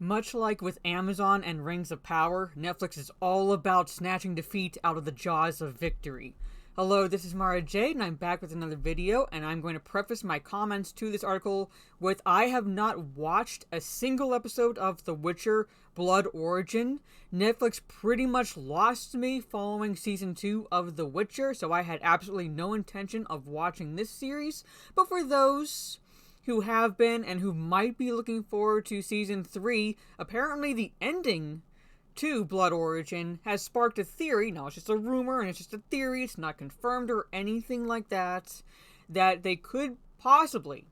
Much like with Amazon and Rings of Power, Netflix is all about snatching defeat out of the jaws of victory. Hello, this is Mara Jade, and I'm back with another video, and I'm going to preface my comments to this article with I have not watched a single episode of The Witcher Blood Origin. Netflix pretty much lost me following Season 2 of The Witcher, so I had absolutely no intention of watching this series, but for those who have been and who might be looking forward to Season 3, apparently the ending to Blood Origin has sparked a theory. Now, it's just a rumor and it's just a theory, it's not confirmed or anything like that, that they could possibly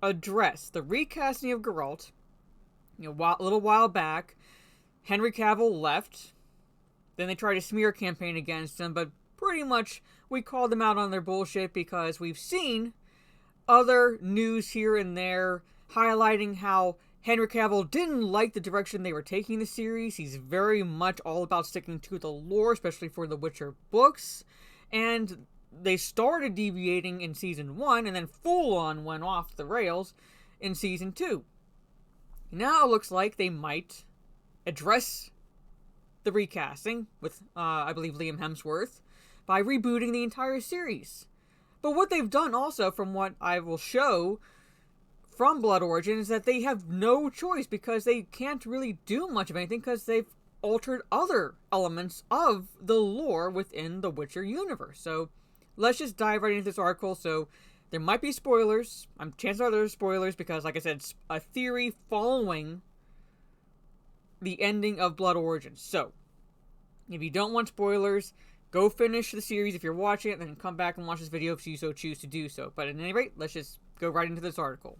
address the recasting of Geralt. A little while back, Henry Cavill left, then they tried a smear campaign against him, but pretty much we called them out on their bullshit because we've seen other news here and there highlighting how Henry Cavill didn't like the direction they were taking the series. He's very much all about sticking to the lore, especially for the Witcher books. And they started deviating in Season 1 and then full on went off the rails in Season 2. Now it looks like they might address the recasting with, I believe, Liam Hemsworth by rebooting the entire series. But what they've done also, from what I will show from Blood Origin, is that they have no choice because they can't really do much of anything because they've altered other elements of the lore within the Witcher universe. So let's just dive right into this article. So there might be spoilers. Chances are there's spoilers because, like I said, it's a theory following the ending of Blood Origin. So if you don't want spoilers, go finish the series if you're watching it, then come back and watch this video if you so choose to do so. But at any rate, let's just go right into this article.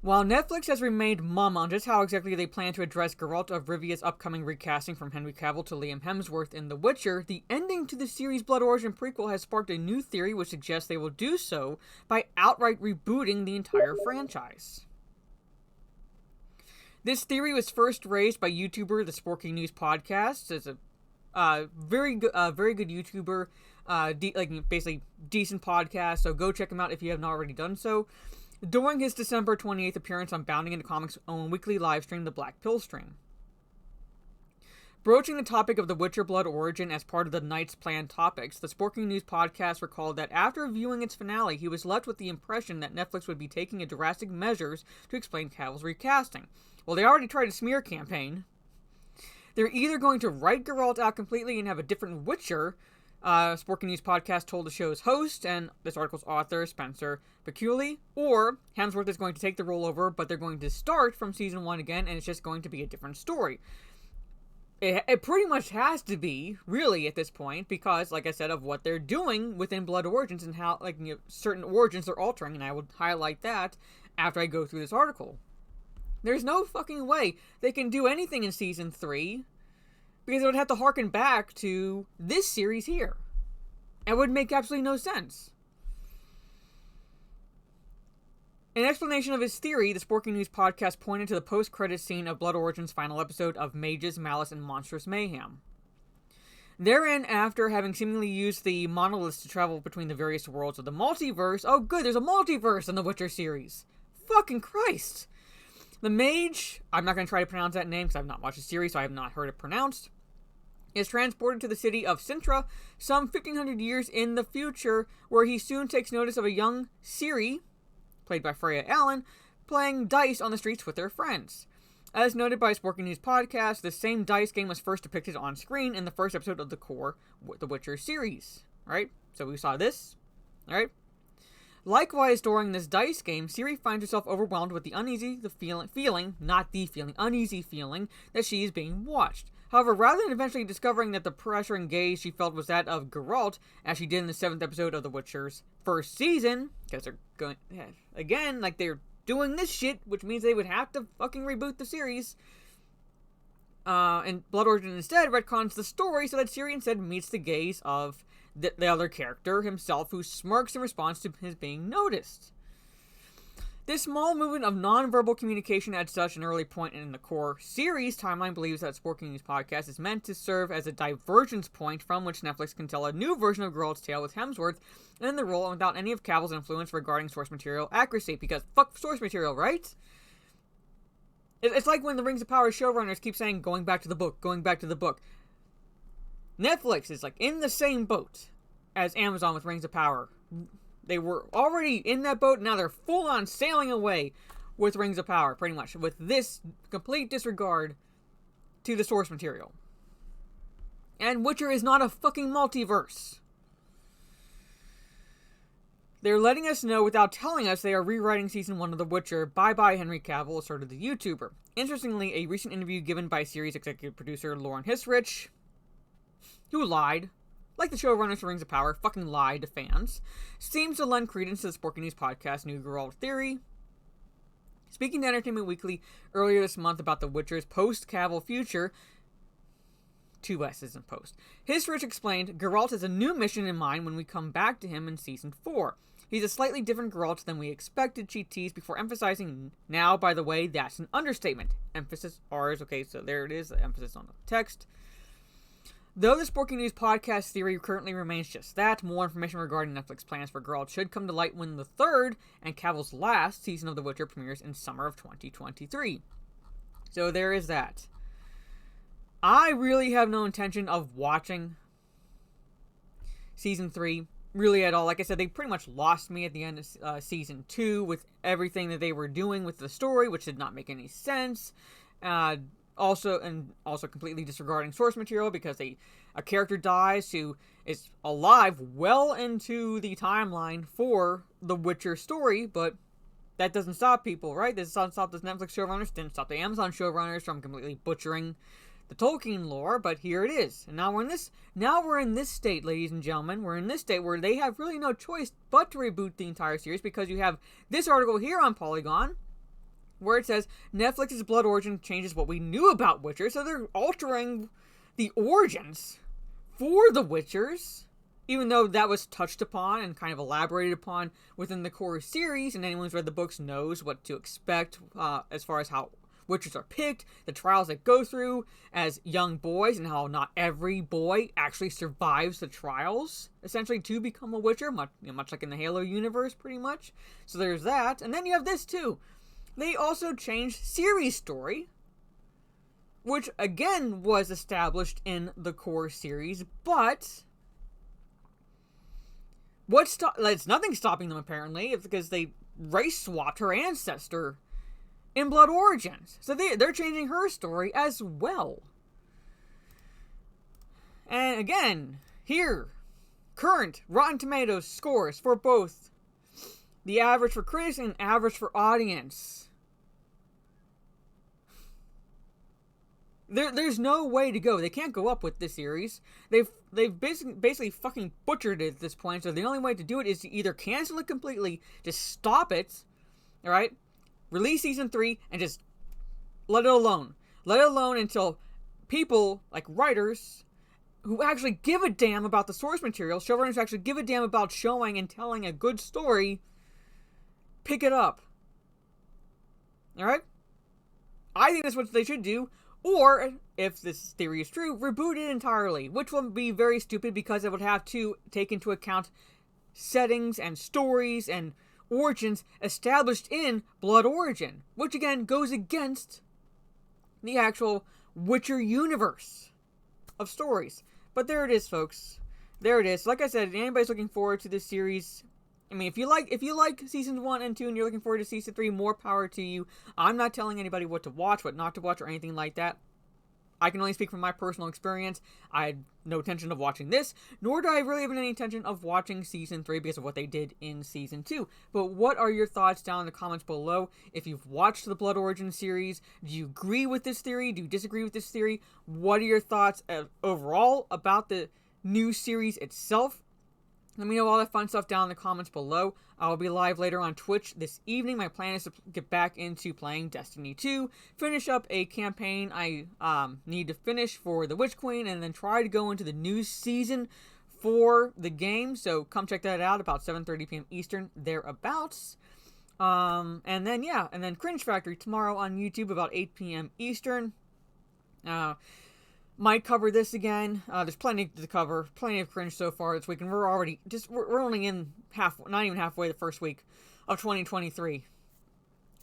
While Netflix has remained mum on just how exactly they plan to address Geralt of Rivia's upcoming recasting from Henry Cavill to Liam Hemsworth in The Witcher, the ending to the series' Blood Origin prequel has sparked a new theory which suggests they will do so by outright rebooting the entire franchise. This theory was first raised by YouTuber The Sporking News Podcast as a very good YouTuber, basically decent podcast. So go check him out if you have not already done so. During his December 28th appearance on Bounding Into Comics' own weekly livestream, The Black Pill Stream, broaching the topic of The Witcher Blood Origin as part of the night's planned topics, the Sporking News Podcast recalled that after viewing its finale, he was left with the impression that Netflix would be taking drastic measures to explain Cavill's recasting. Well, they already tried a smear campaign. They're either going to write Geralt out completely and have a different Witcher, Sporking News Podcast told the show's host and this article's author, Spencer Beculi, or Hemsworth is going to take the role over, but they're going to start from Season 1 again, and it's just going to be a different story. It pretty much has to be, really, at this point, because, like I said, of what they're doing within Blood Origins and how, certain origins they're altering, and I will highlight that after I go through this article. There's no fucking way they can do anything in Season 3 because it would have to harken back to this series here. It would make absolutely no sense. In explanation of his theory, the Sporking News Podcast pointed to the post-credits scene of Blood Origin's final episode of Mages, Malice, and Monstrous Mayhem. Therein, after having seemingly used the monoliths to travel between the various worlds of the multiverse... Oh good, there's a multiverse in the Witcher series! Fucking Christ! The mage, I'm not going to try to pronounce that name because I've not watched the series, so I have not heard it pronounced, is transported to the city of Sintra, some 1500 years in the future, where he soon takes notice of a young Ciri, played by Freya Allen, playing dice on the streets with their friends. As noted by Sporking News Podcast, the same dice game was first depicted on screen in the first episode of the core The Witcher series, right? So we saw this, alright? Likewise, during this dice game, Ciri finds herself overwhelmed with the uneasy feeling that she is being watched. However, rather than eventually discovering that the pressure and gaze she felt was that of Geralt, as she did in the 7th episode of The Witcher's first season, because they're going, again, they're doing this shit, which means they would have to fucking reboot the series, and Blood Origin instead retcons the story so that Ciri instead meets the gaze of the other character himself, who smirks in response to his being noticed. This small movement of non-verbal communication at such an early point in the core series timeline believes that Sporking News Podcast is meant to serve as a divergence point from which Netflix can tell a new version of Geralt's tale with Hemsworth in the role without any of Cavill's influence regarding source material accuracy, because fuck source material, right? It's like when the Rings of Power showrunners keep saying, going back to the book, going back to the book. Netflix is like in the same boat as Amazon with Rings of Power. They were already in that boat, now they're full on sailing away with Rings of Power, pretty much, with this complete disregard to the source material. And Witcher is not a fucking multiverse. They're letting us know without telling us they are rewriting Season 1 of The Witcher. Bye-bye Henry Cavill, asserted the YouTuber. Interestingly, a recent interview given by series executive producer Lauren Hisrich, who lied, like the showrunners for Rings of Power, fucking lied to fans, seems to lend credence to the Sporky News podcast New Geralt Theory. Speaking to Entertainment Weekly earlier this month about The Witcher's post-Cavill future, 2 S's in post, Hisrich explained, Geralt has a new mission in mind when we come back to him in Season 4. He's a slightly different Geralt than we expected, she teased, before emphasizing, now, by the way, that's an understatement. Emphasis R's, okay, so there it is, the emphasis on the text. Though the Sporky News podcast theory currently remains just that, more information regarding Netflix plans for Geralt should come to light when the third, and Cavill's last, season of The Witcher premieres in summer of 2023. So there is that. I really have no intention of watching Season 3, really at all. Like I said, they pretty much lost me at the end of Season 2 with everything that they were doing with the story, which did not make any sense. Also completely disregarding source material because a character dies who is alive well into the timeline for the Witcher story, but that doesn't stop people, right? This doesn't stop the Netflix showrunners, didn't stop the Amazon showrunners from completely butchering the Tolkien lore, but here it is. And now we're in this state, ladies and gentlemen. We're in this state where they have really no choice but to reboot the entire series, because you have this article here on Polygon where it says Netflix's Blood Origin changes what we knew about Witcher, so they're altering the origins for the Witchers, even though that was touched upon and kind of elaborated upon within the core series, and anyone who's read the books knows what to expect as far as how Witchers are picked, the trials they go through as young boys, and how not every boy actually survives the trials, essentially, to become a Witcher, much like in the Halo universe, pretty much. So there's that, and then you have this, too. They also changed Ciri's story, which, again, was established in the core series, but it's nothing stopping them, apparently, because they race swapped her ancestor in Blood Origins. So they're changing her story as well. And again, here, current Rotten Tomatoes scores for both the average for critics and average for audience. There's no way to go. They can't go up with this series. They've basically fucking butchered it at this point. So the only way to do it is to either cancel it completely, just stop it, all right? Release Season 3 and just let it alone. Let it alone until people, like writers, who actually give a damn about the source material, showrunners who actually give a damn about showing and telling a good story, pick it up. Alright? I think that's what they should do. Or, if this theory is true, reboot it entirely. Which would be very stupid because it would have to take into account settings and stories and origins established in Blood Origin, which again goes against the actual Witcher universe of stories. But there it is, folks. There it is. Like I said, if anybody's looking forward to this series, I mean, if you like seasons 1 and 2 and you're looking forward to season 3, more power to you. I'm not telling anybody what to watch, what not to watch, or anything like that. I can only speak from my personal experience. I had no intention of watching this, nor do I really have any intention of watching Season 3 because of what they did in Season 2. But what are your thoughts down in the comments below? If you've watched the Blood Origin series, do you agree with this theory? Do you disagree with this theory? What are your thoughts overall about the new series itself? Let me know all that fun stuff down in the comments below. I'll be live later on Twitch this evening. My plan is to get back into playing Destiny 2, finish up a campaign I need to finish for the Witch Queen, and then try to go into the new season for the game. So come check that out about 7:30 p.m. Eastern, thereabouts. And then Cringe Factory tomorrow on YouTube about 8 p.m. Eastern. Might cover this again. There's plenty to cover. Plenty of cringe so far this week. And we're only in not even halfway the first week of 2023.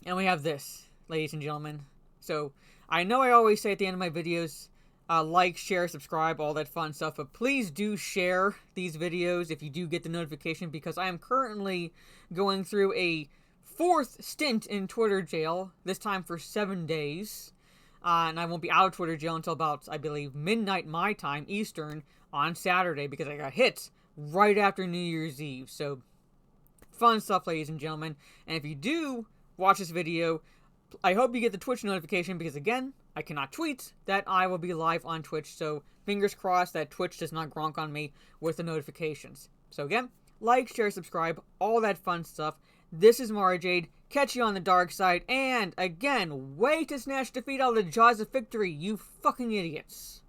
And we have this, ladies and gentlemen. So, I know I always say at the end of my videos, like, share, subscribe, all that fun stuff, but please do share these videos if you do get the notification, because I am currently going through a 4th stint in Twitter jail, this time for 7 days, and I won't be out of Twitter jail until about, I believe, midnight my time, Eastern, on Saturday, because I got hit right after New Year's Eve. So, fun stuff, ladies and gentlemen, and if you do watch this video, I hope you get the Twitch notification, because again, I cannot tweet that I will be live on Twitch, so fingers crossed that Twitch does not gronk on me with the notifications. So again, like, share, subscribe, all that fun stuff. This is Mara Jade, catch you on the dark side, and again, way to snatch defeat out of the jaws of victory, you fucking idiots.